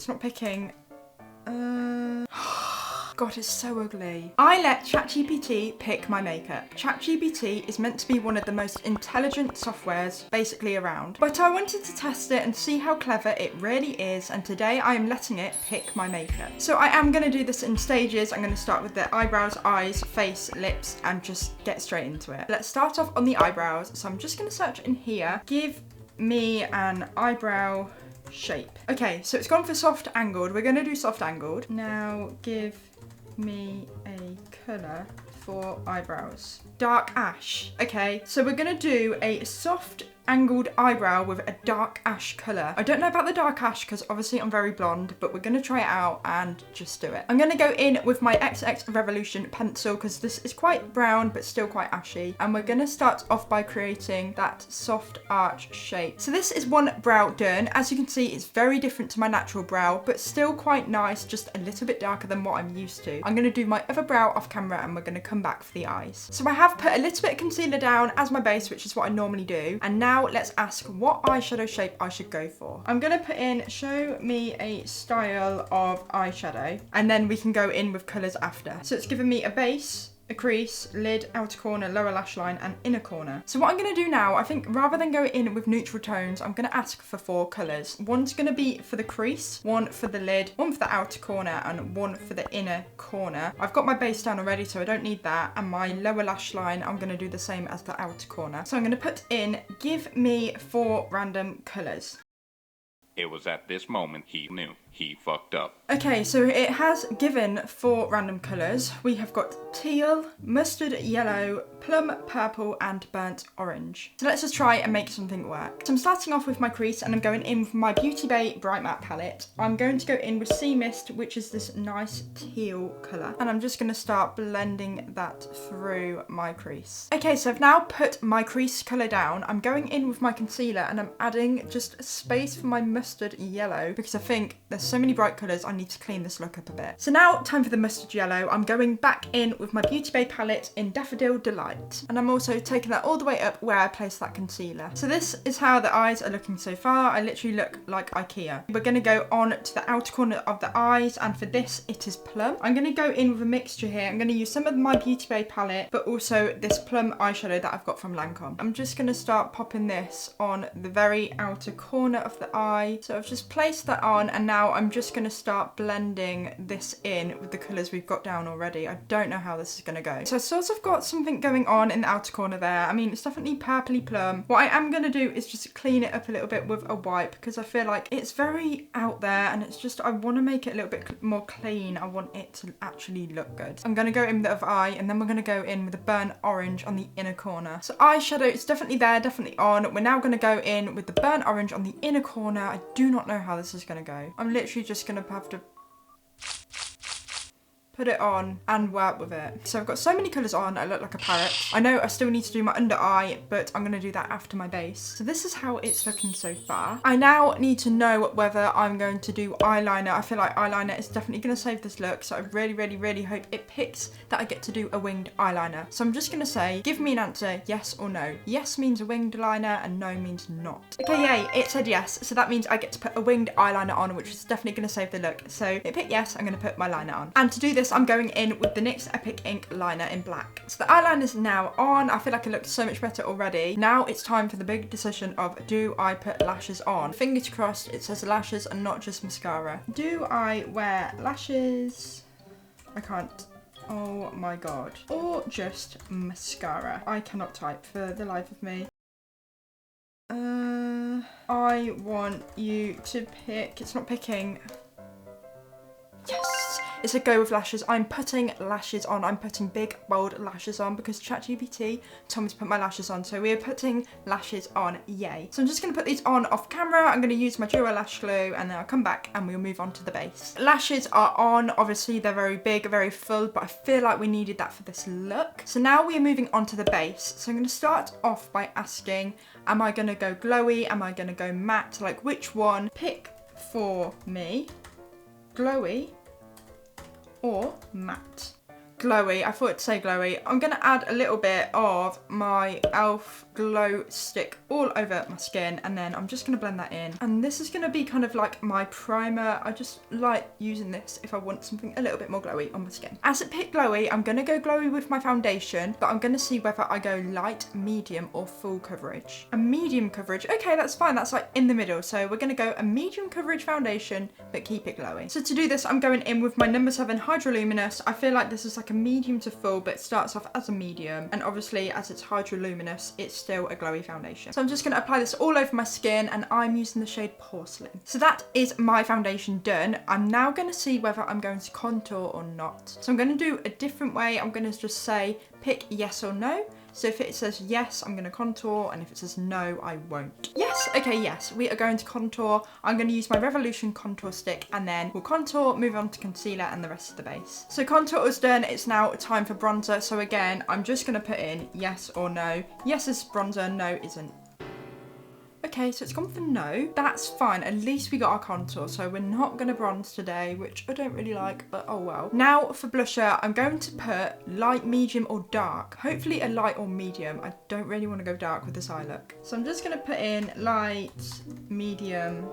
It's not picking. God, it's so ugly. I let Chatgpt pick my makeup. Chatgpt is meant to be one of the most intelligent softwares basically around, but I wanted to test it and see how clever it really is, and today I am letting it pick my makeup. So I am going to do this in stages. I'm going to start with the eyebrows, eyes, face, lips, and just get straight into it. Let's start off on the eyebrows. So I'm just going to search in here. Give me an eyebrow shape. Okay, so it's gone for soft angled. We're going to do soft angled. Now give me a colour for eyebrows. Dark ash. Okay, so we're gonna do a soft angled eyebrow with a dark ash colour. I don't know about the dark ash because obviously I'm very blonde, but we're gonna try it out and just do it. I'm gonna go in with my XX Revolution pencil because this is quite brown but still quite ashy, and we're gonna start off by creating that soft arch shape. So this is one brow done. As you can see, it's very different to my natural brow, but still quite nice, just a little bit darker than what I'm used to. I'm gonna do my other brow off camera and we're gonna come back for the eyes. So I have put a little bit of concealer down as my base, which is what I normally do, and now let's ask what eyeshadow shape I should go for. I'm gonna put in show me a style of eyeshadow, and then we can go in with colours after. So it's given me a base, a crease, lid, outer corner, lower lash line, and inner corner. So what I'm going to do now, I think rather than go in with neutral tones, I'm going to ask for 4 colours. One's going to be for the crease, one for the lid, one for the outer corner, and one for the inner corner. I've got my base down already, so I don't need that. And my lower lash line, I'm going to do the same as the outer corner. So I'm going to put in, give me 4 random colours. It was at this moment he knew he fucked up. Okay, so it has given 4 random colours. We have got teal, mustard yellow, plum purple, and burnt orange. So let's just try and make something work. So I'm starting off with my crease and I'm going in with my Beauty Bay Bright Matte palette. I'm going to go in with Sea Mist, which is this nice teal colour. And I'm just going to start blending that through my crease. Okay, so I've now put my crease colour down. I'm going in with my concealer and I'm adding just a space for my mustard yellow because I think there's so many bright colours, I need to clean this look up a bit. So now, time for the mustard yellow. I'm going back in with my Beauty Bay palette in Daffodil Delight. And I'm also taking that all the way up where I placed that concealer. So this is how the eyes are looking so far. I literally look like IKEA. We're going to go on to the outer corner of the eyes, and for this, it is plum. I'm going to go in with a mixture here. I'm going to use some of my Beauty Bay palette, but also this plum eyeshadow that I've got from Lancome. I'm just going to start popping this on the very outer corner of the eye. So I've just placed that on, and now I'm just going to start blending this in with the colours we've got down already. I don't know how this is going to go. So I sort of got something going on in the outer corner there. I mean, it's definitely purpley plum. What I am going to do is just clean it up a little bit with a wipe because I feel like it's very out there and it's just, I want to make it a little bit more clean. I want it to actually look good. I'm going to go in with the other eye, and then we're going to go in with the burnt orange on the inner corner. So eyeshadow, it's definitely there, definitely on. We're now going to go in with the burnt orange on the inner corner. I do not know how this is going to go. I'm literally just going to have to put it on and work with it. So I've got so many colours on, I look like a parrot. I know I still need to do my under eye, but I'm going to do that after my base. So this is how it's looking so far. I now need to know whether I'm going to do eyeliner. I feel like eyeliner is definitely going to save this look, so I really, really, really hope it picks that I get to do a winged eyeliner. So I'm just going to say, give me an answer, yes or no. Yes means a winged liner and no means not. Okay, yay, it said yes. So that means I get to put a winged eyeliner on, which is definitely going to save the look. So it picked yes, I'm going to put my liner on. And to do this, I'm going in with the NYX Epic Ink liner in black. So the eyeliner is now on. I feel like it looks so much better already. Now it's time for the big decision of, do I put lashes on? Fingers crossed it says lashes and not just mascara. Do I wear lashes? I can't. Oh my god. Or just mascara. I cannot type for the life of me. I want you to pick. It's not picking. Yes! It's a go with lashes. I'm putting lashes on. I'm putting big, bold lashes on because Chatgpt told me to put my lashes on. So we are putting lashes on. Yay. So I'm just going to put these on off camera. I'm going to use my Duo Lash Glue and then I'll come back and we'll move on to the base. Lashes are on. Obviously, they're very big, very full, but I feel like we needed that for this look. So now we are moving on to the base. So I'm going to start off by asking, am I going to go glowy? Am I going to go matte? Like, which one? Pick for me. Glowy or matte? glowy. I thought to say glowy. I'm going to add a little bit of my e.l.f. glow stick all over my skin, and then I'm just going to blend that in. And this is going to be kind of like my primer. I just like using this if I want something a little bit more glowy on my skin. As it picked glowy, I'm going to go glowy with my foundation, but I'm going to see whether I go light, medium, or full coverage. A medium coverage. Okay, that's fine. That's like in the middle. So we're going to go a medium coverage foundation, but keep it glowy. So to do this, I'm going in with my number 7 HydraLuminous. I feel like this is like a medium to full, but it starts off as a medium. And obviously, as it's HydraLuminous, it's still a glowy foundation. So I'm just going to apply this all over my skin, and I'm using the shade Porcelain. So that is my foundation done. I'm now going to see whether I'm going to contour or not. So I'm going to do a different way. I'm going to just say pick yes or no. So if it says yes, I'm going to contour, and if it says no, I won't. Yes, okay, yes, we are going to contour. I'm going to use my Revolution contour stick, and then we'll contour, move on to concealer and the rest of the base. So contour is done. It's now time for bronzer. So again, I'm just going to put in yes or no. Yes is bronzer, no isn't. Okay, so it's gone for no. That's fine. At least we got our contour. So we're not going to bronze today, which I don't really like, but oh well. Now for blusher, I'm going to put light, medium, or dark. Hopefully a light or medium. I don't really want to go dark with this eye look. So I'm just going to put in light, medium.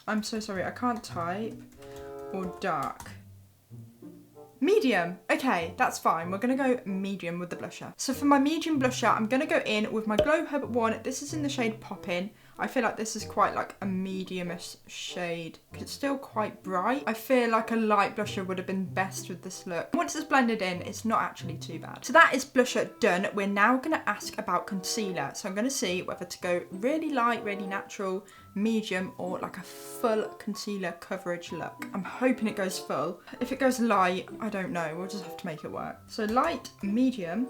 I'm so sorry, I can't type. Or dark. Medium. Okay, that's fine. We're going to go medium with the blusher. So for my medium blusher, I'm going to go in with my Glow Hub one. This is in the shade Poppin. I feel like this is quite like a medium-ish shade because it's still quite bright. I feel like a light blusher would have been best with this look. Once it's blended in, it's not actually too bad. So that is blusher done. We're now going to ask about concealer. So I'm going to see whether to go really light, really natural, medium, or like a full concealer coverage look. I'm hoping it goes full. If it goes light, I don't know. We'll just have to make it work. So light, medium,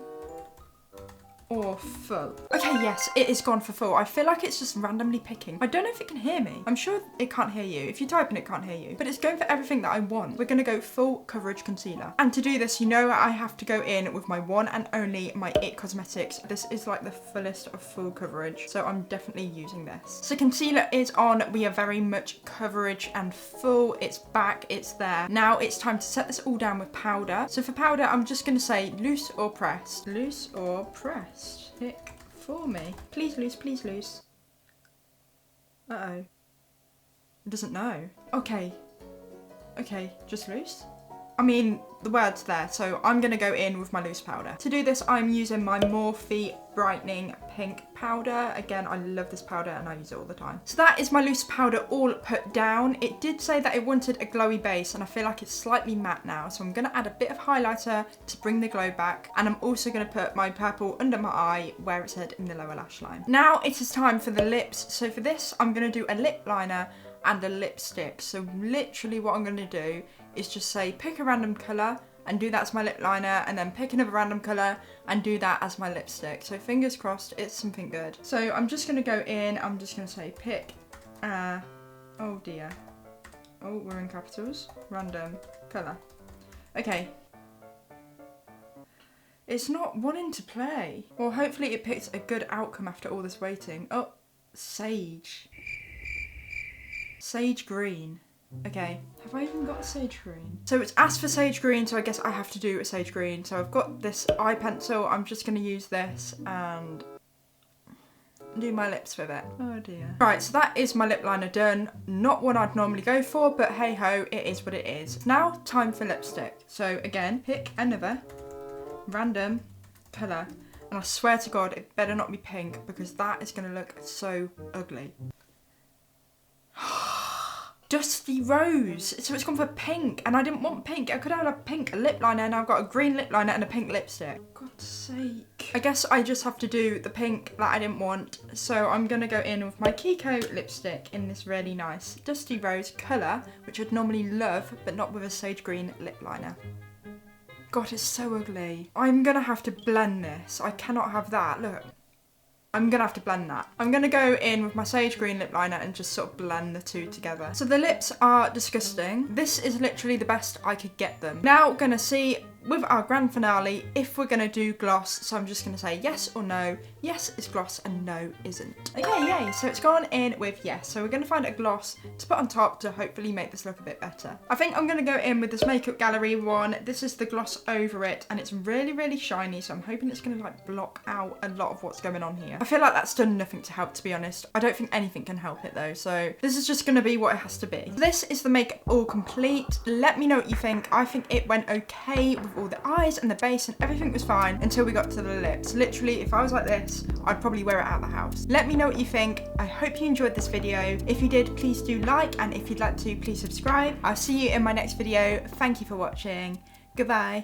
or full. Okay, yes, it is gone for full. I feel like it's just randomly picking. I don't know if it can hear me. I'm sure it can't hear you. If you type in, it can't hear you. But it's going for everything that I want. We're going to go full coverage concealer. And to do this, you know I have to go in with my one and only my It Cosmetics. This is like the fullest of full coverage. So I'm definitely using this. So concealer is on. We are very much coverage and full. It's back. It's there. Now it's time to set this all down with powder. So for powder, I'm just going to say loose or pressed. Loose or pressed. Pick for me. Please loose, please loose. Uh-oh. It doesn't know. Okay. Okay, just loose. I mean, the word's there, so I'm going to go in with my loose powder. To do this, I'm using my Morphe Brightening Pink powder. Again, I love this powder and I use it all the time. So that is my loose powder all put down. It did say that it wanted a glowy base, and I feel like it's slightly matte now. So I'm going to add a bit of highlighter to bring the glow back. And I'm also going to put my purple under my eye where it said in the lower lash line. Now it is time for the lips. So for this, I'm going to do a lip liner and a lipstick. So literally what I'm going to do is just say pick a random colour and do that as my lip liner, and then pick another random colour and do that as my lipstick. So fingers crossed it's something good. So I'm just going to go in, I'm just going to say pick, oh dear, oh we're in capitals, random colour. Okay. It's not wanting to play. Well, hopefully it picks a good outcome after all this waiting. Oh, sage. Sage green. Okay, have I even got a sage green? So it's asked for sage green, so I guess I have to do a sage green. So I've got this eye pencil. I'm just going to use this and do my lips with it. Oh dear. Right, so that is my lip liner done. Not one I'd normally go for, but hey ho, it is what it is. Now time for lipstick. So again, pick another random colour. And I swear to God, it better not be pink because that is going to look so ugly. Dusty Rose. So it's gone for pink, and I didn't want pink. I could have had a pink lip liner, and I've got a green lip liner and a pink lipstick. God's sake. I guess I just have to do the pink that I didn't want. So I'm going to go in with my Kiko lipstick in this really nice Dusty Rose colour, which I'd normally love, but not with a sage green lip liner. God, it's so ugly. I'm going to have to blend this. I cannot have that. Look. I'm going to have to blend that. I'm going to go in with my sage green lip liner and just sort of blend the two together. So the lips are disgusting. This is literally the best I could get them. Now going to see with our grand finale if we're gonna do gloss. So I'm just gonna say yes or no. Yes is gloss and no isn't. Okay, yay, so it's gone in with yes. So we're gonna find a gloss to put on top to hopefully make this look a bit better. I think I'm gonna go in with this Makeup Gallery one. This is the gloss over it and it's really, really shiny. So I'm hoping it's gonna like block out a lot of what's going on here. I feel like that's done nothing to help, to be honest. I don't think anything can help it though. So this is just gonna be what it has to be. This is the makeup all complete. Let me know what you think. I think it went okay with all the eyes and the base and everything was fine until we got to the lips. Literally, if I was like this, I'd probably wear it out of the house. Let me know what you think. I hope you enjoyed this video. If you did, please do like, and if you'd like to, please subscribe. I'll see you in my next video. Thank you for watching. Goodbye.